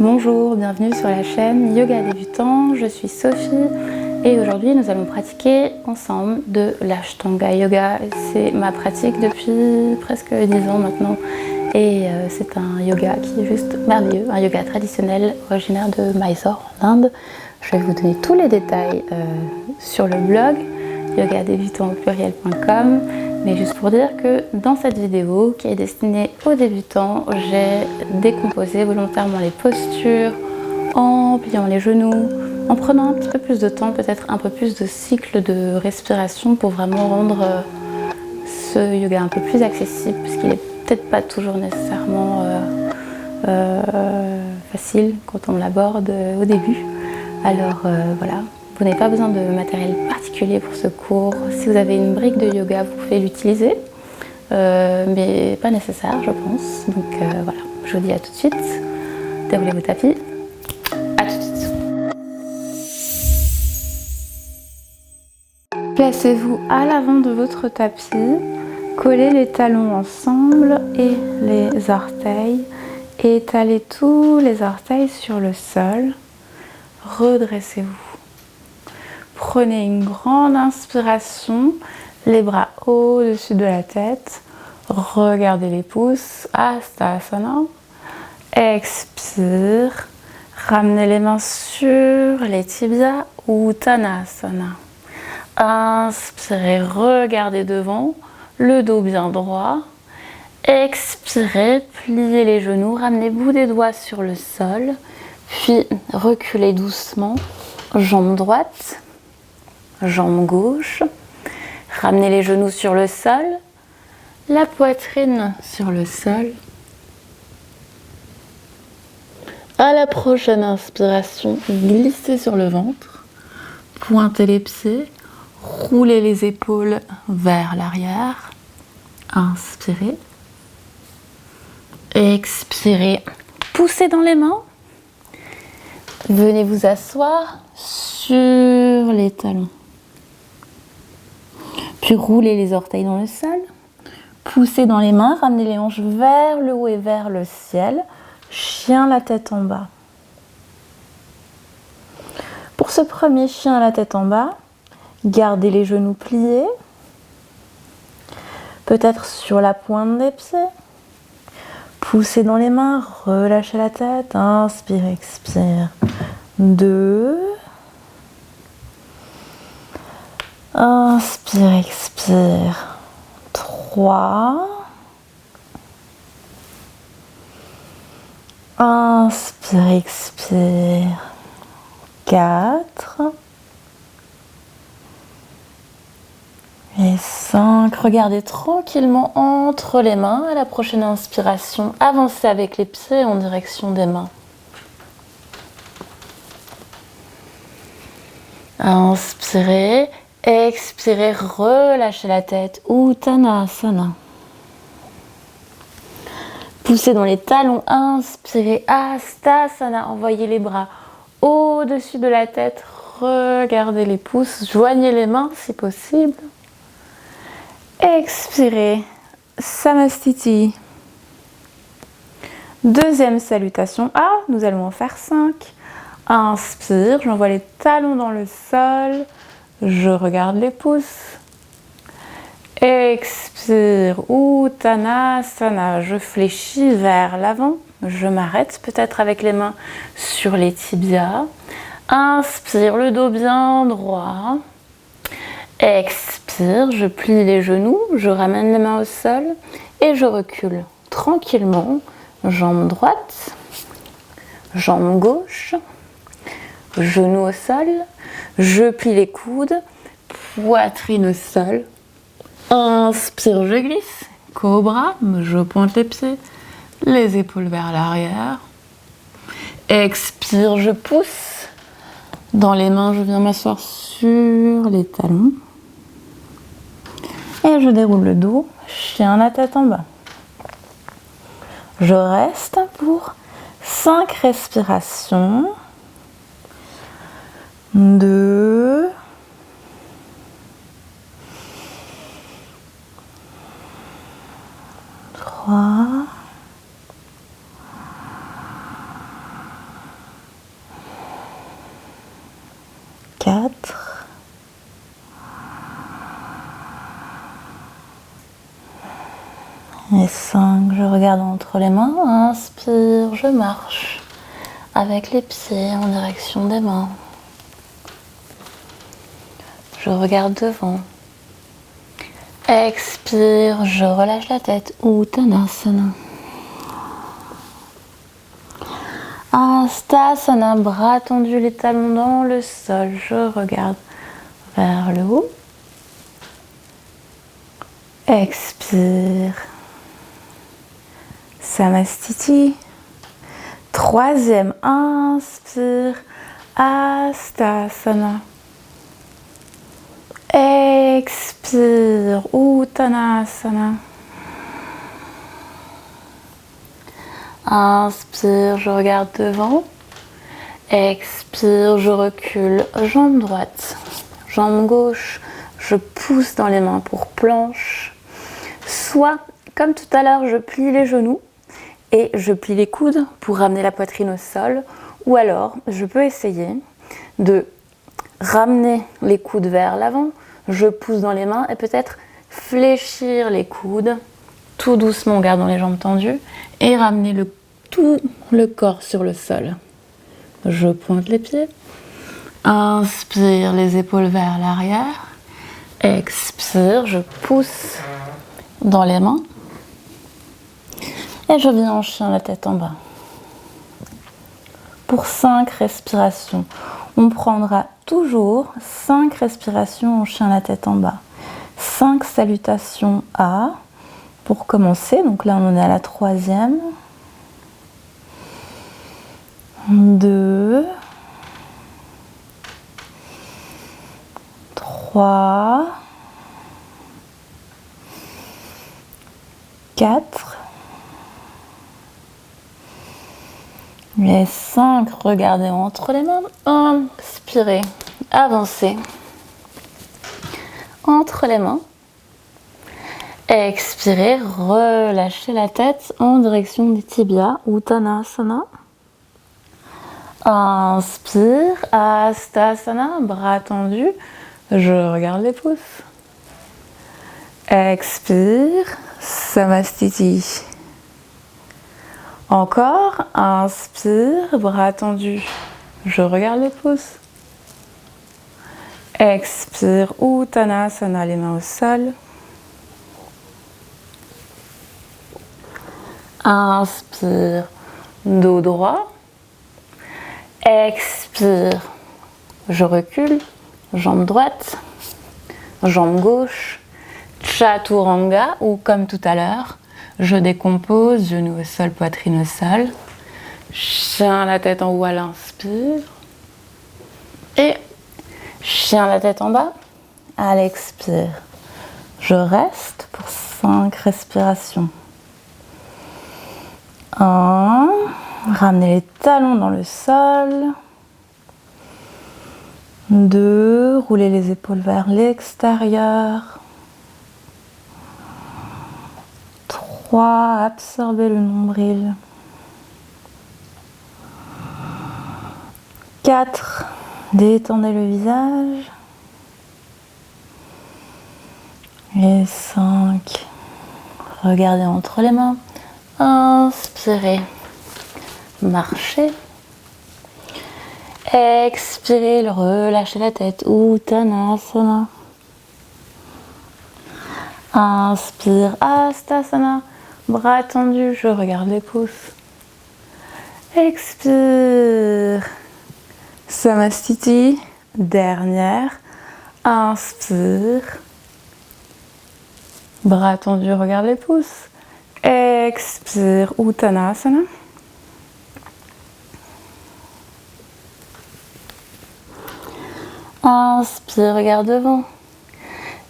Bonjour, bienvenue sur la chaîne Yoga Débutant, je suis Sophie et aujourd'hui nous allons pratiquer ensemble de l'Ashtanga Yoga. C'est ma pratique depuis presque 10 ans maintenant et c'est un yoga qui est juste merveilleux, un yoga traditionnel originaire de Mysore en Inde. Je vais vous donner tous les détails sur le blog yogadébutant.com. Mais juste pour dire que dans cette vidéo qui est destinée aux débutants, j'ai décomposé volontairement les postures en pliant les genoux, en prenant un petit peu plus de temps, peut-être un peu plus de cycle de respiration pour vraiment rendre ce yoga un peu plus accessible, puisqu'il n'est peut-être pas toujours nécessairement facile quand on l'aborde au début. Alors voilà. Vous n'avez pas besoin de matériel particulier pour ce cours. Si vous avez une brique de yoga, vous pouvez l'utiliser, mais pas nécessaire, je pense. Donc voilà, je vous dis à tout de suite. Déroulez vos tapis. À tout de suite. Placez-vous à l'avant de votre tapis. Collez les talons ensemble et les orteils. Et étalez tous les orteils sur le sol. Redressez-vous. Prenez une grande inspiration, les bras au-dessus de la tête, regardez les pouces, Hastasana. Expire, ramenez les mains sur les tibias, Uttanasana. Inspirez, regardez devant, le dos bien droit. Expirez, pliez les genoux, ramenez le bout des doigts sur le sol, puis reculez doucement, jambe droite. Jambe gauche, ramenez les genoux sur le sol, la poitrine sur le sol. À la prochaine inspiration, glissez sur le ventre, pointez les pieds, roulez les épaules vers l'arrière. Inspirez. Expirez. Poussez dans les mains. Venez vous asseoir sur les talons. Puis roulez les orteils dans le sol, poussez dans les mains, ramenez les hanches vers le haut et vers le ciel, chien la tête en bas. Pour ce premier chien la tête en bas, gardez les genoux pliés, peut-être sur la pointe des pieds. Poussez dans les mains, relâchez la tête, inspire, expire. 2. Inspire, expire. 3. Inspire, expire. 4. Et 5. Regardez tranquillement entre les mains. À la prochaine inspiration, avancez avec les pieds en direction des mains. Inspirez. Expirez, relâchez la tête, Uttanasana. Poussez dans les talons, inspirez, Hastasana. Envoyez les bras au-dessus de la tête, regardez les pouces, joignez les mains si possible. Expirez, Samastiti. Deuxième salutation, nous allons en faire 5. Inspire, j'envoie les talons dans le sol. Je regarde les pouces. Expire, Uttanasana. Je fléchis vers l'avant. Je m'arrête peut-être avec les mains sur les tibias. Inspire, le dos bien droit. Expire, je plie les genoux. Je ramène les mains au sol et je recule tranquillement. Jambe droite, jambe gauche, genou au sol. Je plie les coudes, poitrine au sol. Inspire, je glisse. Cobra, je pointe les pieds, les épaules vers l'arrière. Expire, je pousse. Dans les mains, je viens m'asseoir sur les talons. Et je déroule le dos, chien la tête en bas. Je reste pour 5 respirations. 2. 3. Et 5, je regarde entre les mains. Inspire, je marche avec les pieds en direction des mains. Je regarde devant. Expire, je relâche la tête. Uttanasana. Hastasana, bras tendus, les talons dans le sol. Je regarde vers le haut. Expire. Samastiti. Troisième, inspire. Hastasana. Expire. Uttanasana. Inspire, je regarde devant. Expire, je recule. Jambe droite, jambe gauche. Je pousse dans les mains pour planche. Soit, comme tout à l'heure, je plie les genoux et je plie les coudes pour ramener la poitrine au sol. Ou alors, je peux essayer de ramener les coudes vers l'avant. Je pousse dans les mains et peut-être fléchir les coudes tout doucement en gardant les jambes tendues et ramener tout le corps sur le sol. Je pointe les pieds. Inspire, les épaules vers l'arrière. Expire, je pousse dans les mains. Et je viens en chien, la tête en bas. Pour 5 respirations, on prendra toujours 5 respirations en chien, la tête en bas. 5 salutations à, pour commencer. Donc là, on est à la 3e. 2, 3, 4 et 5. Regardez entre les mains. Inspirez, avancez entre les mains. Expirez, relâchez la tête en direction des tibias, Uttanasana. Inspire, Hastasana, bras tendus, je regarde les pouces. Expire, Samastiti. Encore, inspire, bras tendus, je regarde les pouces. Expire, Uttanasana, les mains au sol. Inspire, dos droit. Expire, je recule, jambe droite, jambe gauche, Chaturanga ou comme tout à l'heure, je décompose, genoux au sol, poitrine au sol, chien la tête en haut à l'inspire et chien la tête en bas à l'expire. Je reste pour 5 respirations. 1, ramenez les talons dans le sol. 2, roulez les épaules vers l'extérieur. 3, absorbez le nombril. 4, détendez le visage. Et 5, regardez entre les mains. Inspirez, marchez. Expirez, relâchez la tête. Uttanasana. Inspire, Hastasana. Bras tendus, je regarde les pouces. Expire. Samastiti. Dernière. Inspire. Bras tendus, regarde les pouces. Expire, Uttanasana. Inspire, regarde devant.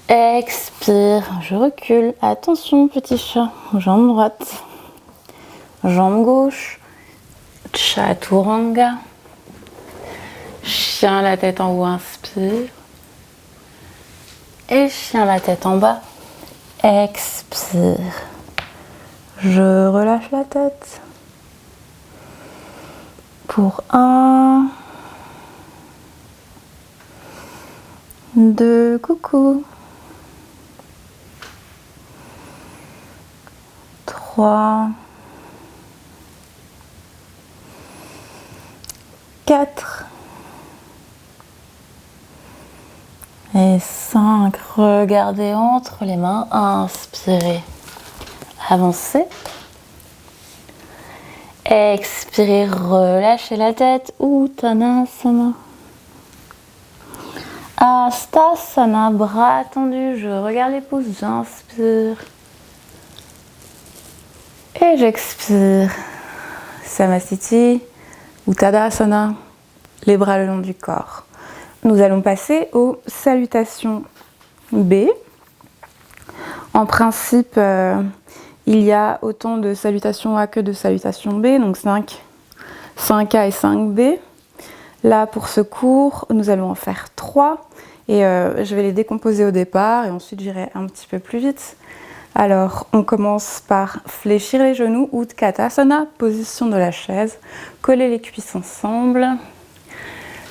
Expire, je recule. Attention, petit chat. Jambe droite. Jambe gauche. Chaturanga. Chien la tête en haut, inspire. Et chien la tête en bas. Expire. Je relâche la tête. Pour 1, 2, coucou. 3, 4 et 5. Regardez entre les mains, inspirez, avancez. Expirez, relâchez la tête, Uttanasana. Hastasana, bras tendus, je regarde les pouces, j'inspire. Et j'expire. Samasthiti, Uttanasana, les bras le long du corps. Nous allons passer aux salutations B. En principe, il y a autant de salutations A que de salutations B, donc 5A et 5B. Là, pour ce cours, nous allons en faire 3 et je vais les décomposer au départ et ensuite j'irai un petit peu plus vite. Alors, on commence par fléchir les genoux, Utkatasana, position de la chaise, coller les cuisses ensemble,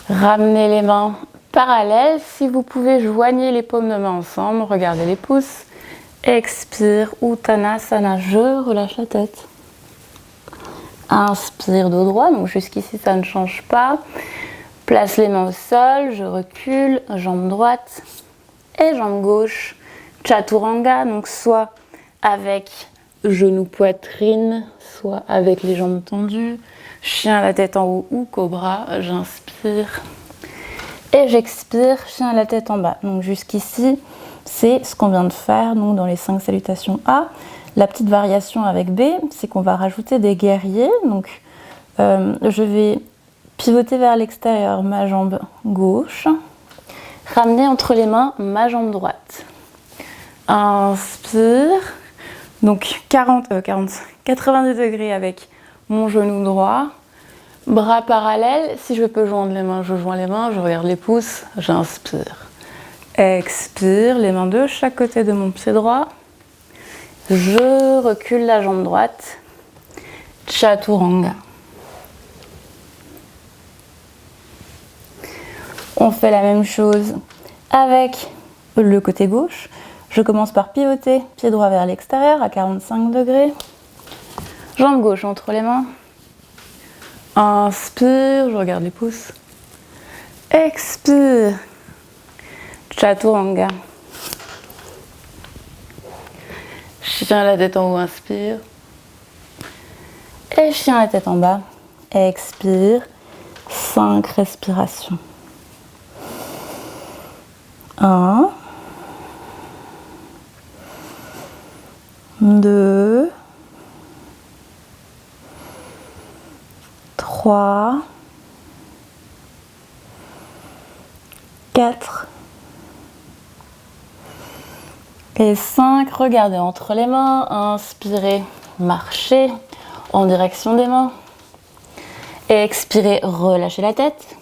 ramener les mains parallèles. Si vous pouvez, joignez les paumes de main ensemble, regardez les pouces. Expire, Uttanasana, je relâche la tête. Inspire, dos droit, donc jusqu'ici ça ne change pas. Place les mains au sol, je recule, jambe droite et jambe gauche. Chaturanga, donc soit avec genou poitrine, soit avec les jambes tendues. Chien à la tête en haut ou cobra, j'inspire. Et j'expire, chien à la tête en bas. Donc jusqu'ici, c'est ce qu'on vient de faire, nous, dans les 5 salutations A. La petite variation avec B, c'est qu'on va rajouter des guerriers. Donc, je vais pivoter vers l'extérieur ma jambe gauche. Ramener entre les mains ma jambe droite. Inspire. Donc, 90 degrés avec mon genou droit. Bras parallèles. Si je peux joindre les mains, je joins les mains. Je regarde les pouces. J'inspire. Expire. Les mains de chaque côté de mon pied droit. Je recule la jambe droite, Chaturanga. On fait la même chose avec le côté gauche. Je commence par pivoter, pied droit vers l'extérieur à 45 degrés. Jambe gauche entre les mains. Inspire, je regarde les pouces. Expire, Chaturanga. Chien à la tête en haut, inspire. Et chien à la tête en bas, expire. 5 respirations. 1, 2, 3, 4 et 5. Regardez entre les mains, inspirez, marchez en direction des mains. Et expirez, relâchez la tête.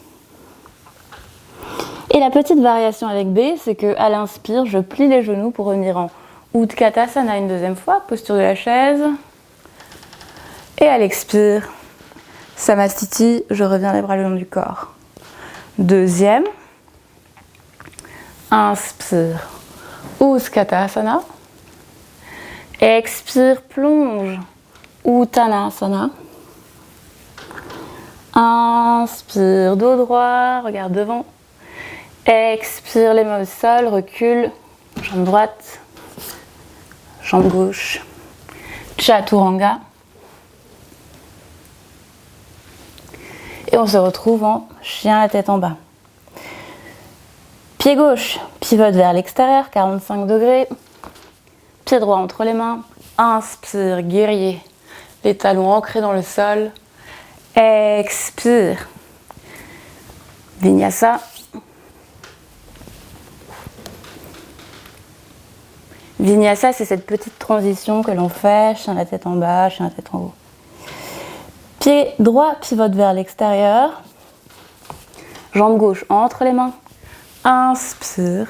Et la petite variation avec B, c'est qu'à l'inspire, je plie les genoux pour revenir en Utkatasana une deuxième fois, posture de la chaise. Et à l'expire, Samasthiti, je reviens les bras le long du corps. Deuxième, inspire, Utkatasana. Expire, plonge, Uttanasana. Inspire, dos droit, regarde devant. Expire, les mains au sol, recule, jambe droite, jambe gauche, Chaturanga. Et on se retrouve en chien à la tête en bas. Pied gauche, pivote vers l'extérieur, 45 degrés. Pied droit entre les mains. Inspire, guerrier. Les talons ancrés dans le sol. Expire. Vinyasa. Vinyasa, c'est cette petite transition que l'on fait, chien la tête en bas, chien la tête en haut. Pied droit pivote vers l'extérieur. Jambe gauche entre les mains. Inspire.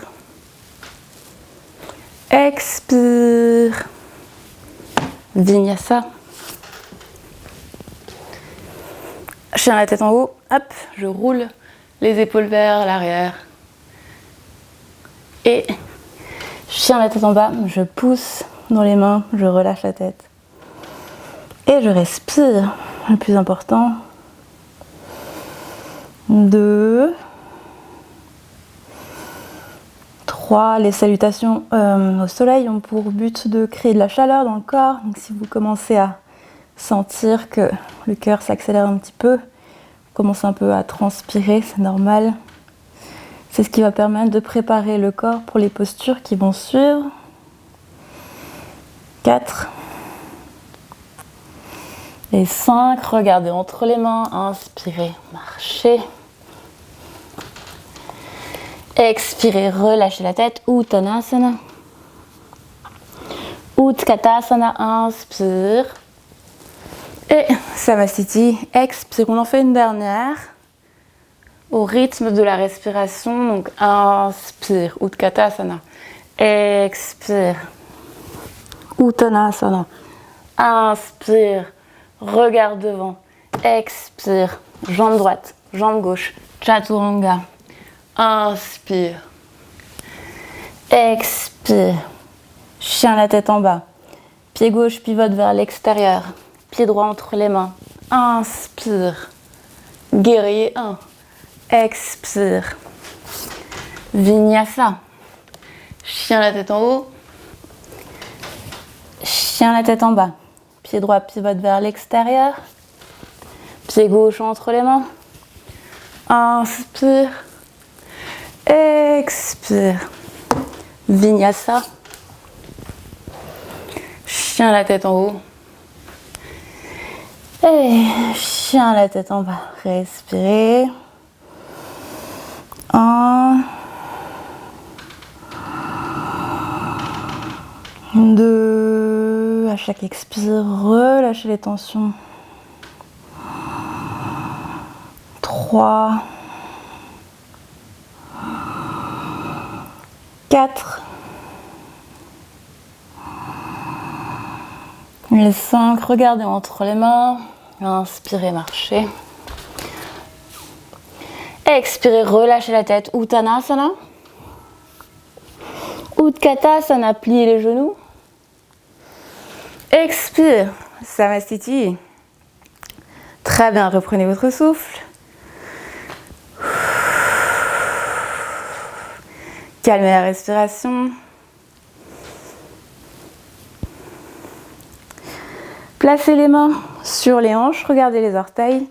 Expire. Vinyasa. Chien la tête en haut. Hop, je roule les épaules vers l'arrière. Et chien la tête en bas, je pousse dans les mains, je relâche la tête. Et je respire, le plus important. 2, 3. Les salutations au soleil ont pour but de créer de la chaleur dans le corps. Donc si vous commencez à sentir que le cœur s'accélère un petit peu, vous commencez un peu à transpirer, c'est normal. C'est ce qui va permettre de préparer le corps pour les postures qui vont suivre. 4. Et 5, regardez entre les mains, inspirez, marchez. Expirez, relâchez la tête, Uttanasana. Utkatasana, inspire. Et Samasthiti, expire. On en fait une dernière. Au rythme de la respiration, donc inspire, Utkatasana. Expire, Uttanasana. Inspire, regard devant. Expire, jambe droite, jambe gauche, Chaturanga. Inspire. Expire. Chien la tête en bas. Pied gauche pivote vers l'extérieur. Pied droit entre les mains. Inspire. Guerrier 1. Expire. Vinyasa. Chien la tête en haut. Chien la tête en bas. Pied droit pivote vers l'extérieur. Pied gauche entre les mains. Inspire. Expire. Vinyasa. Chien la tête en haut. Et chien la tête en bas. Respirez. 1. 2. À chaque expire, relâchez les tensions. 3. 4. Et 5. Regardez entre les mains. Inspirez, marchez. Expirez, relâchez la tête. Uttanasana. Utkatasana, pliez les genoux. Expire, Samasthiti. Très bien, reprenez votre souffle. Calmez la respiration. Placez les mains sur les hanches, regardez les orteils.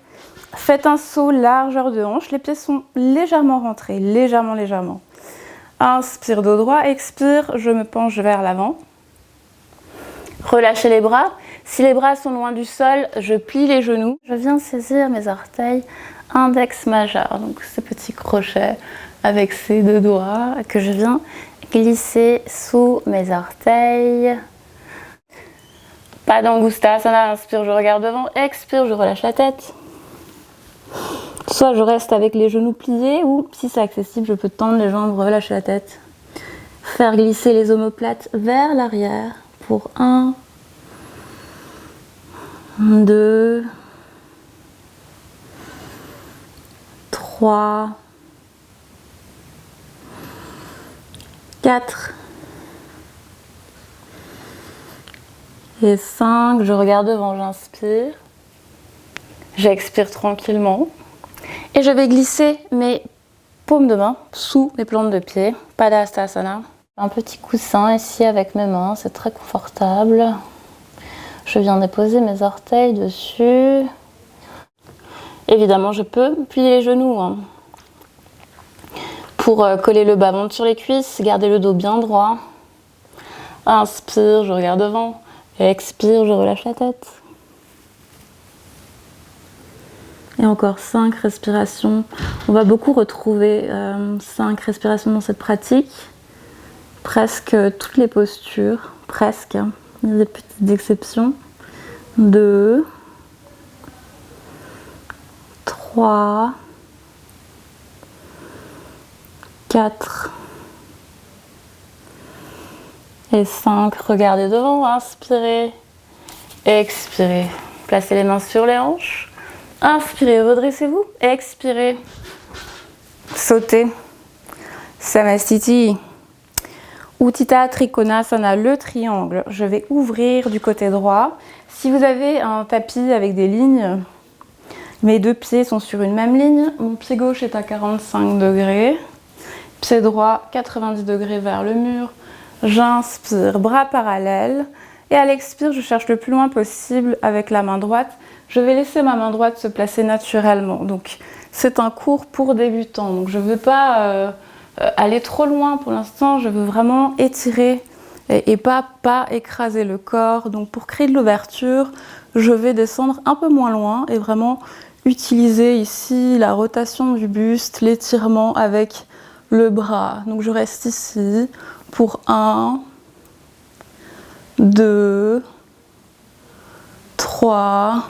Faites un saut largeur de hanche, les pieds sont légèrement rentrés, légèrement. Inspire, dos droit, expire, je me penche vers l'avant. Relâchez les bras. Si les bras sont loin du sol, je plie les genoux. Je viens saisir mes orteils index majeur, donc ce petit crochet avec ces deux doigts que je viens glisser sous mes orteils. Pas d'angustasana, inspire, je regarde devant, expire, je relâche la tête. Soit je reste avec les genoux pliés ou si c'est accessible, je peux tendre les jambes, relâcher la tête. Faire glisser les omoplates vers l'arrière pour 1, 2, 3, 4 et 5. Je regarde devant, j'inspire. J'expire tranquillement. Et je vais glisser mes paumes de main sous mes plantes de pied. Padasana. Un petit coussin ici avec mes mains, c'est très confortable. Je viens déposer mes orteils dessus. Évidemment, je peux plier les genoux hein, pour coller le bas-ventre sur les cuisses, garder le dos bien droit. Inspire, je regarde devant. Expire, je relâche la tête. Et encore 5 respirations. On va beaucoup retrouver 5 respirations dans cette pratique. Presque toutes les postures, presque. Il y a des petites exceptions. 2, 3, 4 et 5. Regardez devant, inspirez, expirez. Placez les mains sur les hanches. Inspirez, redressez-vous. Expirez. Sautez. Samasthiti. Utthita Trikonasana, le triangle. Je vais ouvrir du côté droit. Si vous avez un tapis avec des lignes, mes deux pieds sont sur une même ligne. Mon pied gauche est à 45 degrés. Pied droit, 90 degrés vers le mur. J'inspire, bras parallèles. Et à l'expire, je cherche le plus loin possible avec la main droite. Je vais laisser ma main droite se placer naturellement. Donc, c'est un cours pour débutants. Donc, je ne veux pas aller trop loin pour l'instant. Je veux vraiment étirer et pas écraser le corps. Donc, pour créer de l'ouverture, je vais descendre un peu moins loin et vraiment utiliser ici la rotation du buste, l'étirement avec le bras. Donc, je reste ici pour 1, 2, 3,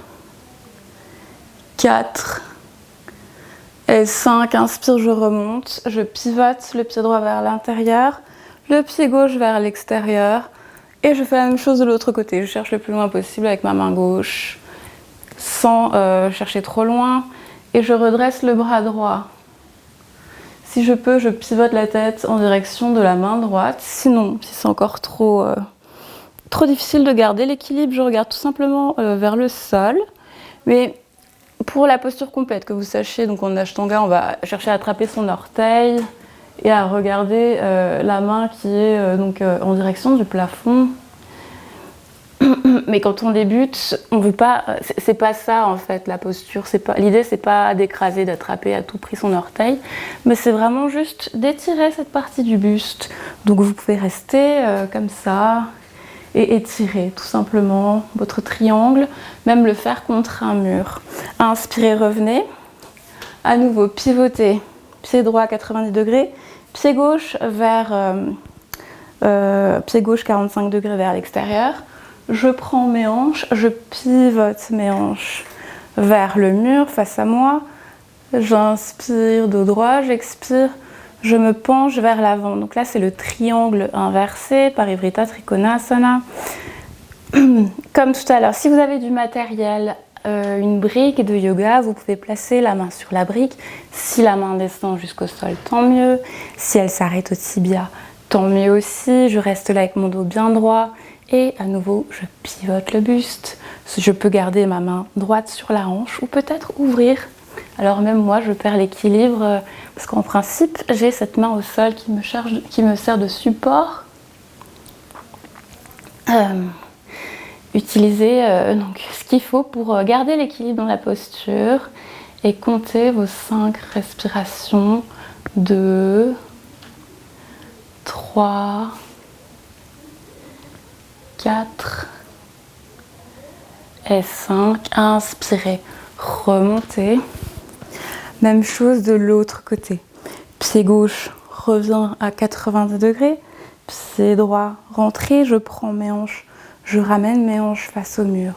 4 et 5. Inspire, je remonte. Je pivote le pied droit vers l'intérieur, le pied gauche vers l'extérieur. Et je fais la même chose de l'autre côté. Je cherche le plus loin possible avec ma main gauche, sans chercher trop loin. Et je redresse le bras droit. Si je peux, je pivote la tête en direction de la main droite. Sinon, si c'est encore trop difficile de garder l'équilibre, je regarde tout simplement vers le sol. Mais pour la posture complète, que vous sachiez, donc en Ashtanga, on va chercher à attraper son orteil et à regarder la main qui est en direction du plafond. Mais quand on débute, on veut pas. C'est pas ça en fait la posture. L'idée, c'est pas d'écraser, d'attraper à tout prix son orteil, mais c'est vraiment juste d'étirer cette partie du buste. Donc vous pouvez rester comme ça et étirer tout simplement votre triangle, même le faire contre un mur. Inspirez, revenez. À nouveau, pivotez. Pied droit à 90 degrés, pied gauche pied gauche 45 degrés vers l'extérieur. Je prends mes hanches, je pivote mes hanches vers le mur face à moi. J'inspire dos droit, j'expire, je me penche vers l'avant. Donc là, c'est le triangle inversé, Parivrtta Trikonasana. Comme tout à l'heure, si vous avez du matériel, une brique de yoga, vous pouvez placer la main sur la brique. Si la main descend jusqu'au sol, tant mieux. Si elle s'arrête au tibia, tant mieux aussi. Je reste là avec mon dos bien droit. Et à nouveau, je pivote le buste. Je peux garder ma main droite sur la hanche ou peut-être ouvrir. Alors même moi, je perds l'équilibre parce qu'en principe, j'ai cette main au sol qui me sert de support. Utilisez donc ce qu'il faut pour garder l'équilibre dans la posture et comptez vos 5 respirations. 2, 3, 4 et 5. Inspirez, remontez. Même chose de l'autre côté. Pied gauche revient à 90 degrés. Pied droit rentrez. Je prends mes hanches. Je ramène mes hanches face au mur.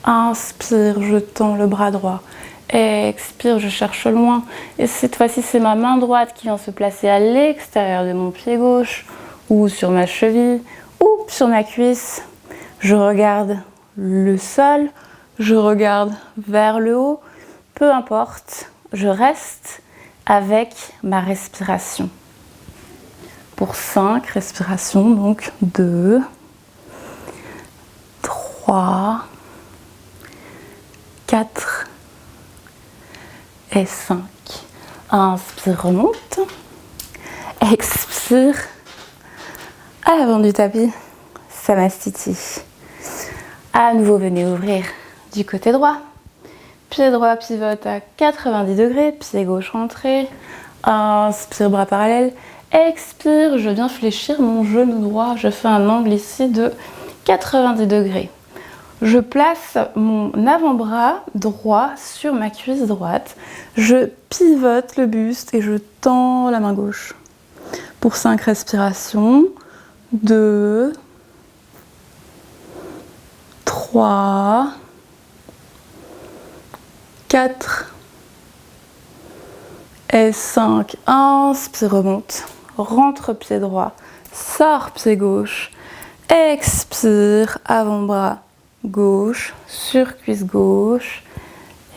Inspire, je tends le bras droit. Expire, je cherche loin. Et cette fois-ci, c'est ma main droite qui vient se placer à l'extérieur de mon pied gauche ou sur ma cheville ou sur ma cuisse. Je regarde le sol, je regarde vers le haut, peu importe, je reste avec ma respiration. Pour 5 respirations, donc 2, 3, 4 et 5. Inspire, remonte. Expire. À l'avant du tapis, Samastiti. À nouveau, venez ouvrir du côté droit. Pied droit pivote à 90 degrés, pied gauche rentré. Inspire, bras parallèles. Expire, je viens fléchir mon genou droit. Je fais un angle ici de 90 degrés. Je place mon avant-bras droit sur ma cuisse droite. Je pivote le buste et je tends la main gauche. Pour 5 respirations. 2, 3, 4 et 5. Inspire, remonte. Rentre pied droit. Sors pied gauche. Expire, avant-bras gauche sur cuisse gauche.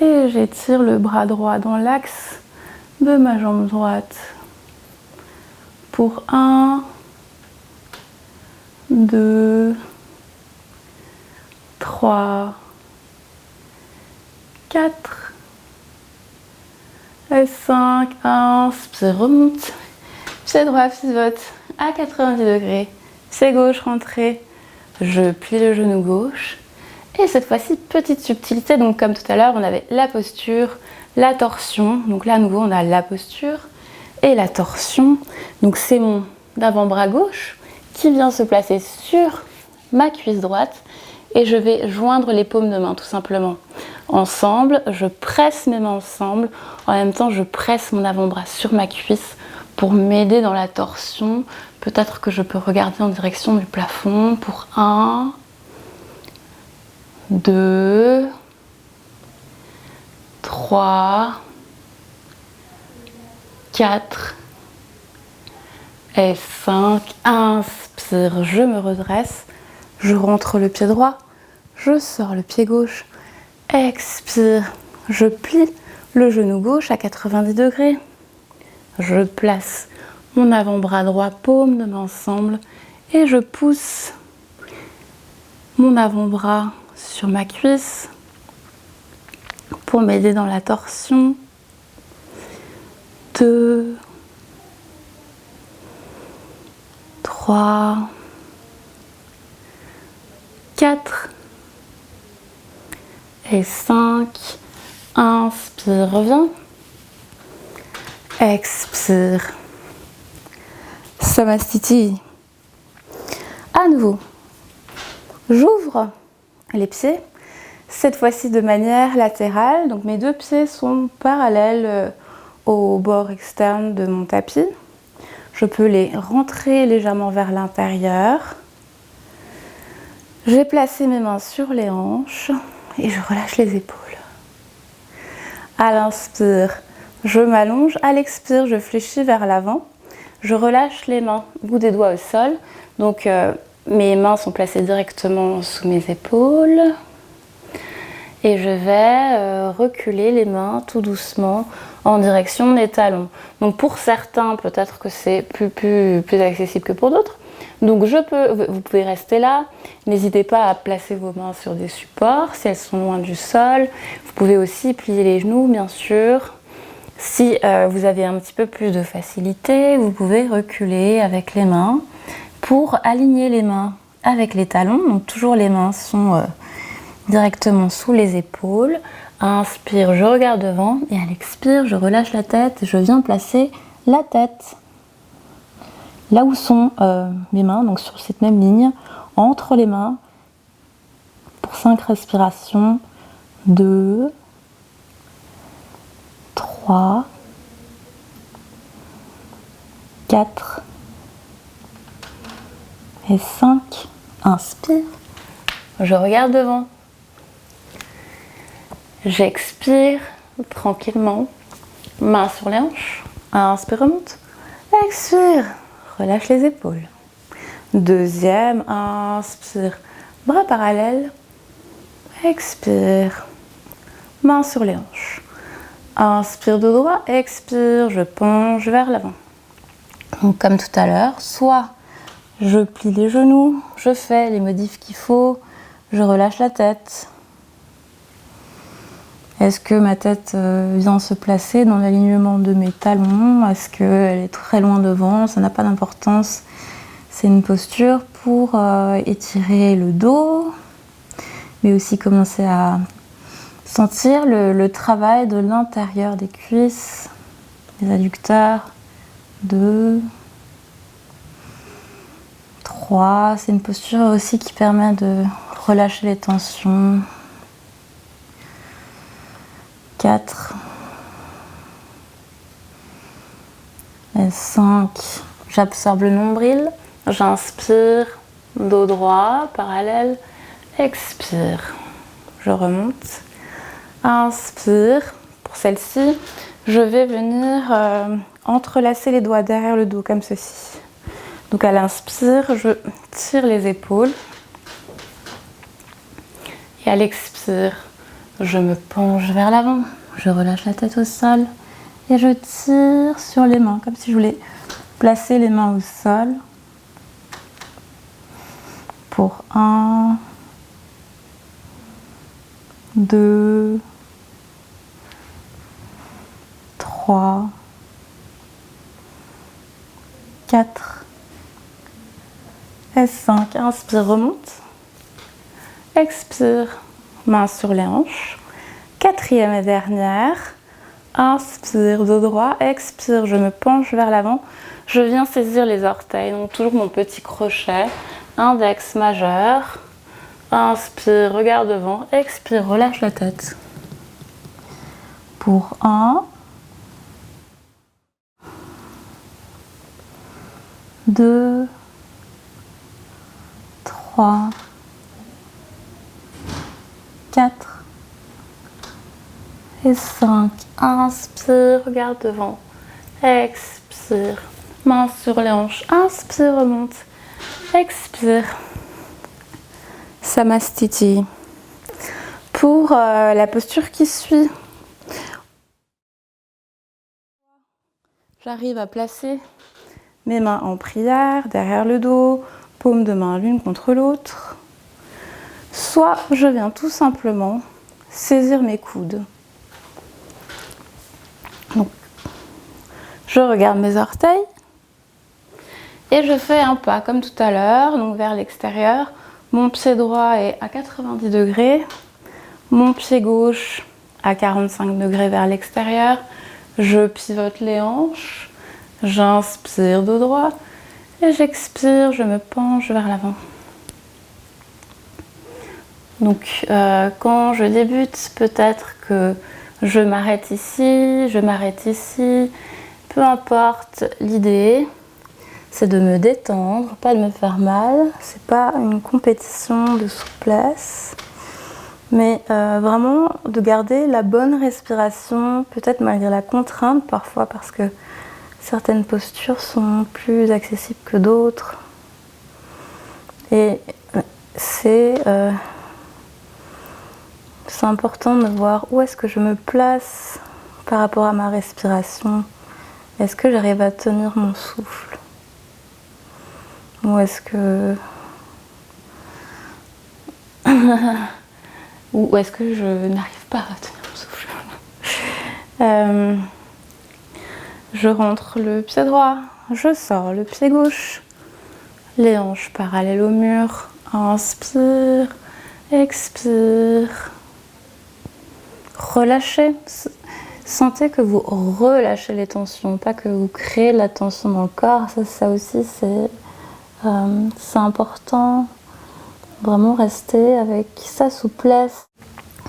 Et j'étire le bras droit dans l'axe de ma jambe droite. Pour 1, 2, 3, 4 et 5. Inspire, remonte. Pied droit pivote à 90 degrés. Pied gauche rentré. Je plie le genou gauche. Et cette fois-ci, petite subtilité. Donc comme tout à l'heure, on avait la posture, la torsion. Donc là, à nouveau, on a la posture et la torsion. Donc c'est mon avant-bras gauche qui vient se placer sur ma cuisse droite. Et je vais joindre les paumes de main tout simplement. Ensemble, je presse mes mains ensemble. En même temps, je presse mon avant-bras sur ma cuisse pour m'aider dans la torsion. Peut-être que je peux regarder en direction du plafond pour 1, 2, 3, 4 et 5. Inspire, je me redresse. Je rentre le pied droit, je sors le pied gauche, expire, je plie le genou gauche à 90 degrés. Je place mon avant-bras droit, paume de main ensemble et je pousse mon avant-bras sur ma cuisse pour m'aider dans la torsion. 2, 3, 4 et 5. Inspire, reviens. Expire. Samastiti. À nouveau, j'ouvre les pieds, cette fois-ci de manière latérale. Donc mes deux pieds sont parallèles au bord externe de mon tapis. Je peux les rentrer légèrement vers l'intérieur. J'ai placé mes mains sur les hanches et je relâche les épaules. À l'inspire, je m'allonge. À l'expire, je fléchis vers l'avant. Je relâche les mains, bout des doigts au sol. Donc mes mains sont placées directement sous mes épaules. Et je vais reculer les mains tout doucement en direction des talons. Donc pour certains, peut-être que c'est plus accessible que pour d'autres. Donc vous pouvez rester là. N'hésitez pas à placer vos mains sur des supports si elles sont loin du sol. Vous pouvez aussi plier les genoux, bien sûr. Si vous avez un petit peu plus de facilité, vous pouvez reculer avec les mains pour aligner les mains avec les talons. Donc toujours les mains sont directement sous les épaules. Inspire, je regarde devant et à l'expire, je relâche la tête et je viens placer la tête là où sont mes mains, donc sur cette même ligne, entre les mains pour 5 respirations. 2, 3, 4 et 5. Inspire, je regarde devant. J'expire tranquillement, main sur les hanches. Inspire, remonte. Expire, relâche les épaules. Deuxième, inspire, bras parallèles. Expire, main sur les hanches. Inspire de droit, expire, je penche vers l'avant. Donc comme tout à l'heure, soit je plie les genoux, je fais les modifs qu'il faut, je relâche la tête. Est-ce que ma tête vient se placer dans l'alignement de mes talons? Est-ce qu'elle est très loin devant? Ça n'a pas d'importance. C'est une posture pour étirer le dos, mais aussi commencer à sentir le travail de l'intérieur des cuisses, des adducteurs. 2, 3. C'est une posture aussi qui permet de relâcher les tensions. 4 et 5. J'absorbe le nombril. J'inspire, dos droit, parallèle. Expire. Je remonte. Inspire. Pour celle-ci, je vais venir entrelacer les doigts derrière le dos comme ceci. Donc à l'inspire, je tire les épaules. Et à l'expire, je me penche vers l'avant, je relâche la tête au sol et je tire sur les mains, comme si je voulais placer les mains au sol. Pour 1, 2, 3, 4 et 5. Inspire, remonte. Expire, main sur les hanches. Quatrième et dernière. Inspire, dos droit. Expire, je me penche vers l'avant. Je viens saisir les orteils. Donc toujours mon petit crochet. Index majeur. Inspire, regarde devant. Expire, relâche la tête. Pour 1, 2, 3, 4 et 5. Inspire, regarde devant. Expire, main sur les hanches. Inspire, remonte. Expire. Samastiti. Pour la posture qui suit, j'arrive à placer mes mains en prière derrière le dos, paumes de main l'une contre l'autre. Soit je viens tout simplement saisir mes coudes. Donc, je regarde mes orteils et je fais un pas comme tout à l'heure, donc vers l'extérieur. Mon pied droit est à 90 degrés, mon pied gauche à 45 degrés vers l'extérieur. Je pivote les hanches, j'inspire dos droit et j'expire, je me penche vers l'avant. Donc quand je débute, peut-être que je m'arrête ici, peu importe l'idée. C'est de me détendre, pas de me faire mal. C'est pas une compétition de souplesse, mais vraiment de garder la bonne respiration, peut-être malgré la contrainte parfois, parce que certaines postures sont plus accessibles que d'autres. Et c'est important de voir où est-ce que je me place par rapport à ma respiration. Est-ce que j'arrive à tenir mon souffle ? Ou est-ce que je n'arrive pas à tenir mon souffle? Je rentre le pied droit, je sors le pied gauche, les hanches parallèles au mur. Inspire, expire. Relâchez. Sentez que vous relâchez les tensions, pas que vous créez de la tension dans le corps. Ça aussi, c'est important. Vraiment rester avec sa souplesse.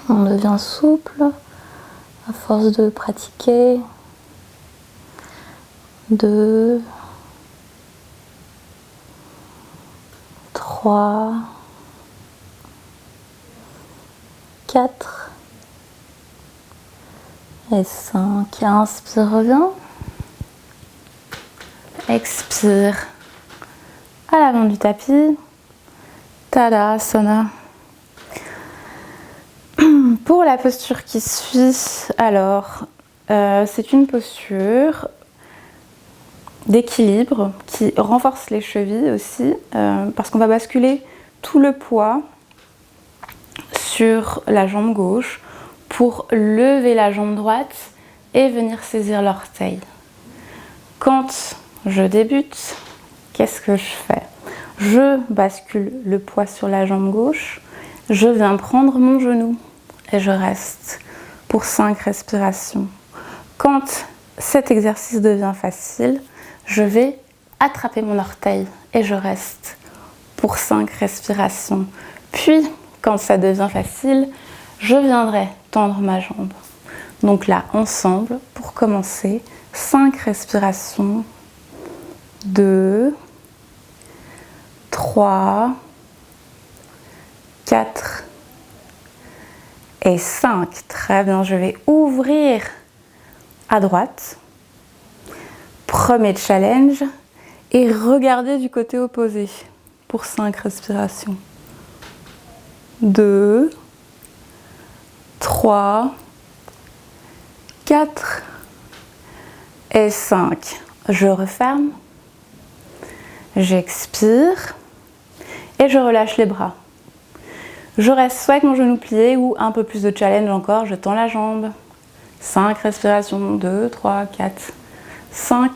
On devient souple à force de pratiquer. 2, 3, 4 et 5. Inspire, reviens. Expire. À l'avant du tapis. Tadasana. Pour la posture qui suit, alors, c'est une posture d'équilibre qui renforce les chevilles aussi, parce qu'on va basculer tout le poids sur la jambe gauche pour lever la jambe droite et venir saisir l'orteil. Quand je débute, qu'est-ce que je fais? Je bascule le poids sur la jambe gauche, je viens prendre mon genou et je reste pour 5 respirations. Quand cet exercice devient facile, je vais attraper mon orteil et je reste pour 5 respirations. Puis, quand ça devient facile, je viendrai tendre ma jambe. Donc là, ensemble, pour commencer, 5 respirations. 2, 3, 4 et 5. Très bien, je vais ouvrir à droite. Premier challenge et regardez du côté opposé pour 5 respirations. 2, 3, 4 et 5. Je referme. J'expire et je relâche les bras. Je reste soit avec mon genou plié ou un peu plus de challenge encore, je tends la jambe. 5 respirations, 2, 3, 4, 5.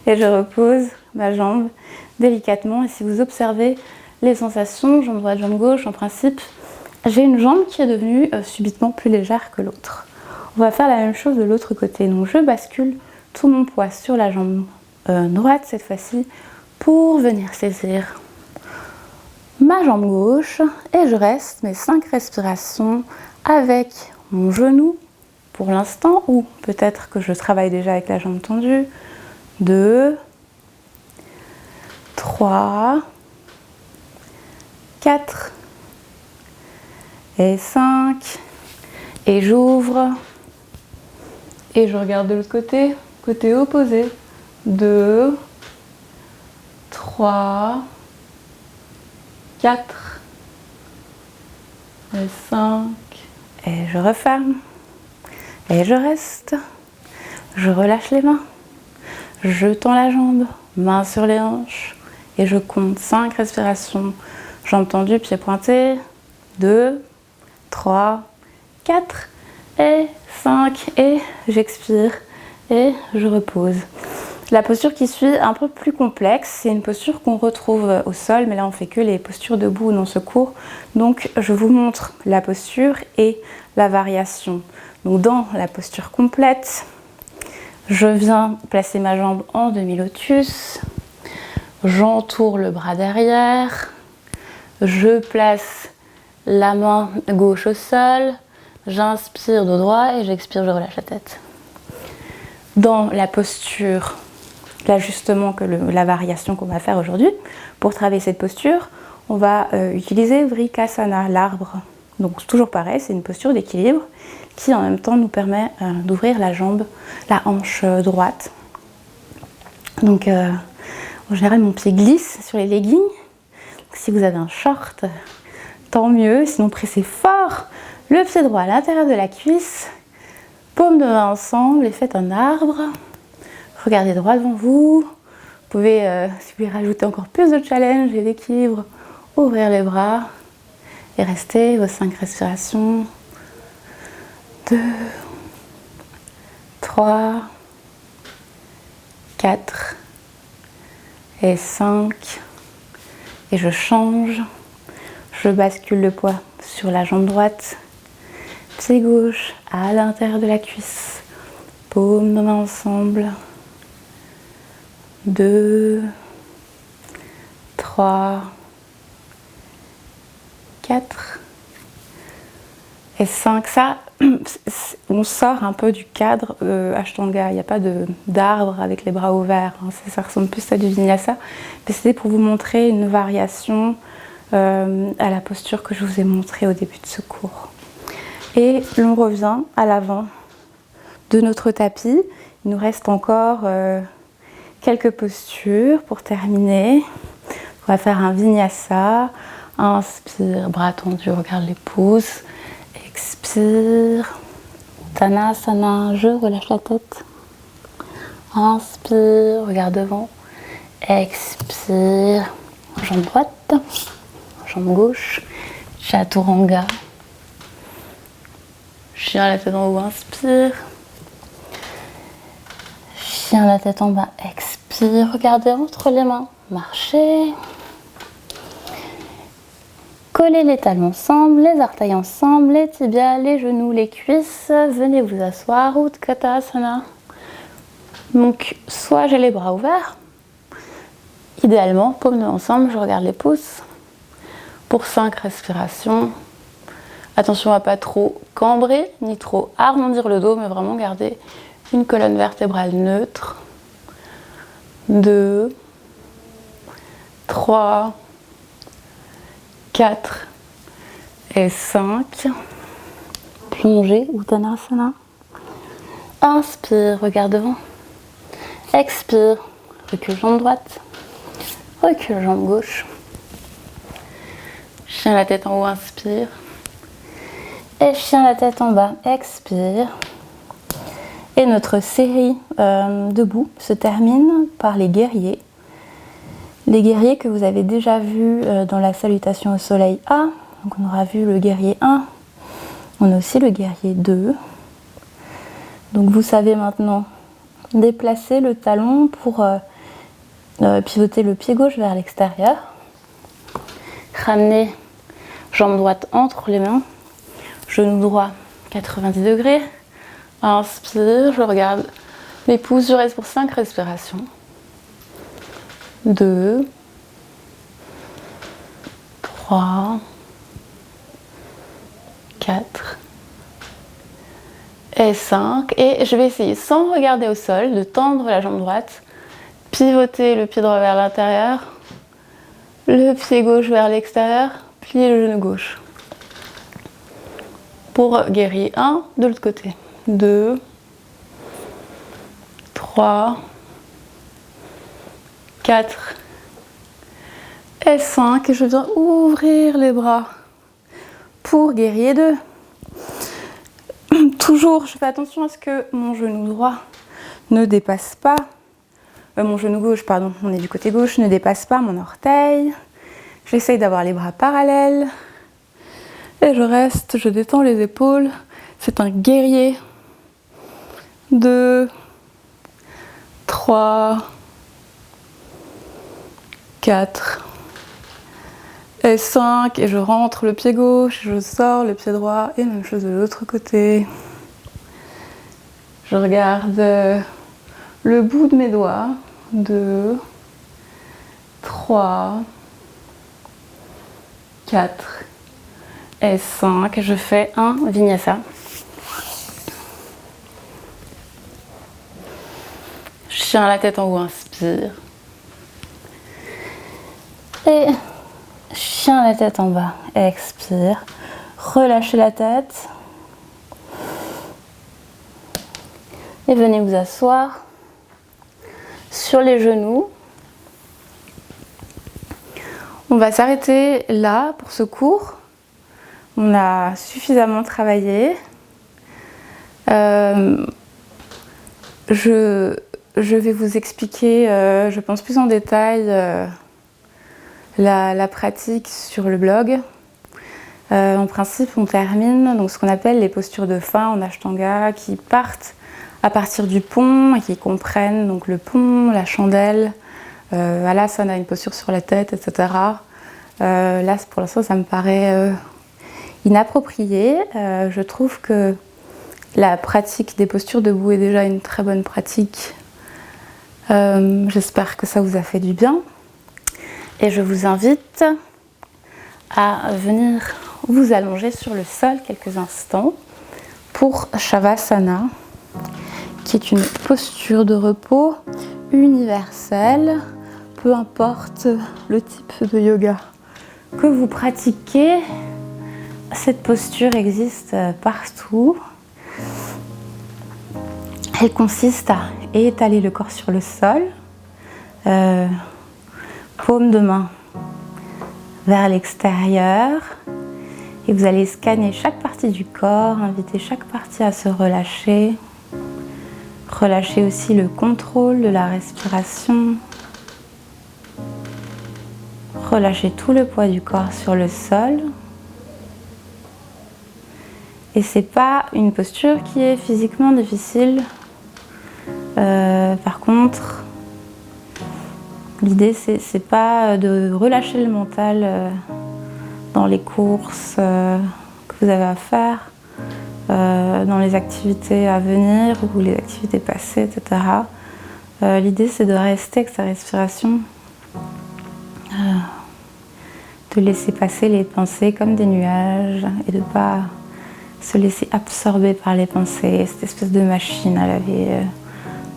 Et je repose ma jambe délicatement. Et si vous observez les sensations, jambe droite, jambe gauche, en principe, j'ai une jambe qui est devenue subitement plus légère que l'autre. On va faire la même chose de l'autre côté. Donc je bascule tout mon poids sur la jambe droite cette fois-ci pour venir saisir ma jambe gauche et je reste mes 5 respirations avec mon genou pour l'instant, ou peut-être que je travaille déjà avec la jambe tendue. 2, 3, 4 et 5 et j'ouvre et je regarde de l'autre côté, côté opposé. 2, 3, 4 et 5 et je referme et je reste. Je relâche les mains, je tends la jambe, main sur les hanches et je compte 5 respirations, jambes tendues, pieds pointés. 2, 3, 4 et 5 et j'expire et je repose. La posture qui suit, un peu plus complexe, c'est une posture qu'on retrouve au sol, mais là on fait que les postures debout dans ce cours. Donc je vous montre la posture et la variation. Donc dans la posture complète, je viens placer ma jambe en demi-lotus, j'entoure le bras derrière, je place la main gauche au sol, j'inspire dos droit et j'expire, je relâche la tête. Dans la posture, l'ajustement, la variation qu'on va faire aujourd'hui, pour travailler cette posture, on va utiliser Vrikasana, l'arbre. Donc toujours pareil, c'est une posture d'équilibre qui en même temps nous permet d'ouvrir la jambe, la hanche droite. Donc en général mon pied glisse sur les leggings. Donc, si vous avez un short, tant mieux, sinon pressez fort le pied droit à l'intérieur de la cuisse, paumes de main ensemble et faites un arbre. Regardez droit devant vous. Vous pouvez, si vous voulez rajouter encore plus de challenge et d'équilibre, ouvrir les bras et rester vos 5 respirations. 2, 3, 4 et 5. Et je change. Je bascule le poids sur la jambe droite. Pied gauche à l'intérieur de la cuisse. Paumes de main ensemble. 2, 3, 4 et 5. Ça, on sort un peu du cadre Ashtanga. Il n'y a pas d'arbre avec les bras ouverts. Hein. Ça ressemble plus à du vinyasa. Mais c'était pour vous montrer une variation à la posture que je vous ai montrée au début de ce cours. Et l'on revient à l'avant de notre tapis. Il nous reste encore quelques postures pour terminer. On va faire un vinyasa. Inspire, bras tendus, regarde les pouces. Expire. Tanasana, je relâche la tête. Inspire, regarde devant. Expire. Jambe droite, jambe gauche. Chaturanga. Chien la tête en haut, inspire. Chien la tête en bas, expire. Regardez entre les mains, marchez. Collez les talons ensemble, les orteils ensemble, les tibias, les genoux, les cuisses. Venez vous asseoir, Utkatasana. Donc, soit j'ai les bras ouverts, idéalement, paumes de main ensemble, je regarde les pouces. Pour 5 respirations. Attention à pas trop cambrer, ni trop arrondir le dos, mais vraiment garder une colonne vertébrale neutre. 2, 3, 4 et 5. Plongez, Uttanasana. Inspire, regarde devant. Expire, recule jambe droite. Recule jambe gauche. Chien la tête en haut, inspire. Et chien la tête en bas, expire. Et notre série debout se termine par les guerriers. des guerriers que vous avez déjà vus dans la salutation au soleil A. Donc on aura vu le guerrier 1, on a aussi le guerrier 2. Donc vous savez maintenant déplacer le talon pour pivoter le pied gauche vers l'extérieur. Ramener jambe droite entre les mains, genou droit 90 degrés. Inspire, je regarde mes pouces, je reste pour 5 respirations. 2, 3, 4 et 5. Et je vais essayer, sans regarder au sol, de tendre la jambe droite, pivoter le pied droit vers l'intérieur, le pied gauche vers l'extérieur, plier le genou gauche. Pour guerrier 1, de l'autre côté. 2, 3, 4 et 5. Et je viens ouvrir les bras pour guerrier 2. Toujours, je fais attention à ce que mon genou droit ne dépasse pas, mon genou gauche, pardon, on est du côté gauche, ne dépasse pas mon orteil. J'essaye d'avoir les bras parallèles. Et je reste, je détends les épaules. C'est un guerrier. 2, 3, 4 et 5. Et je rentre le pied gauche, je sors le pied droit. Et même chose de l'autre côté. Je regarde le bout de mes doigts. 2, 3, 4 et 5. Je fais un vinyasa. Chien la tête en haut, inspire. Et chien la tête en bas, expire. Relâchez la tête. Et venez vous asseoir sur les genoux. On va s'arrêter là pour ce cours. On a suffisamment travaillé. Je vais vous expliquer, je pense plus en détail, la pratique sur le blog. En principe, on termine donc ce qu'on appelle les postures de fin en Ashtanga qui partent à partir du pont et qui comprennent donc le pont, la chandelle, Alasana, une posture sur la tête, etc. Là, pour l'instant, ça me paraît inapproprié. Je trouve que la pratique des postures debout est déjà une très bonne pratique. J'espère que ça vous a fait du bien. Et je vous invite à venir vous allonger sur le sol quelques instants pour Shavasana, qui est une posture de repos universelle, peu importe le type de yoga que vous pratiquez. Cette posture existe partout. Elle consiste à étaler le corps sur le sol, paume de main vers l'extérieur, et vous allez scanner chaque partie du corps, inviter chaque partie à se relâcher. Relâchez aussi le contrôle de la respiration. Relâchez tout le poids du corps sur le sol. Et c'est pas une posture qui est physiquement difficile. Par contre, l'idée c'est pas de relâcher le mental dans les courses que vous avez à faire, dans les activités à venir ou les activités passées, etc. L'idée c'est de rester avec sa respiration, de laisser passer les pensées comme des nuages et de ne pas se laisser absorber par les pensées, cette espèce de machine à laver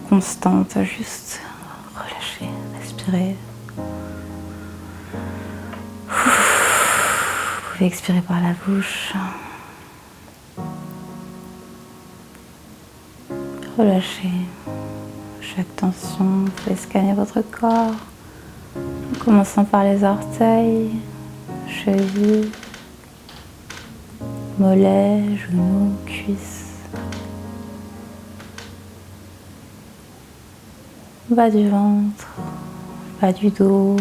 constante, juste relâcher, respirer. Vous pouvez expirer par la bouche. Relâchez chaque tension, vous pouvez scanner votre corps, en commençant par les orteils, chevilles, mollets, genoux, cuisses. Bas du ventre, bas du dos,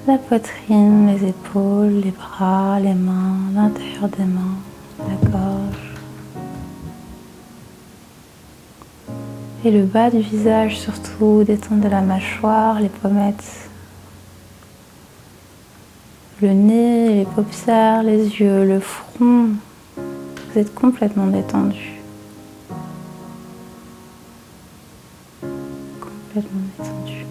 la poitrine, les épaules, les bras, les mains, l'intérieur des mains, la gorge. Et le bas du visage surtout, détendre la mâchoire, les pommettes, le nez, les paupières, les yeux, le front. Vous êtes complètement détendu. Complètement détendu.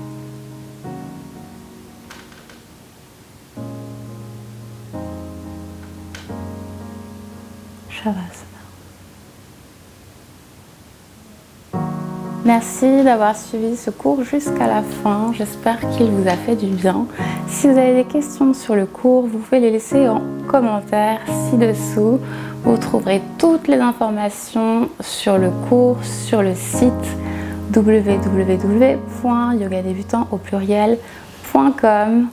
Shavasana. Merci d'avoir suivi ce cours jusqu'à la fin. J'espère qu'il vous a fait du bien. Si vous avez des questions sur le cours, vous pouvez les laisser en commentaire ci-dessous. Vous trouverez toutes les informations sur le cours sur le site www.yogadebutant.com.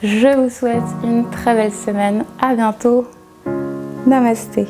Je vous souhaite une très belle semaine. À bientôt. Namasté.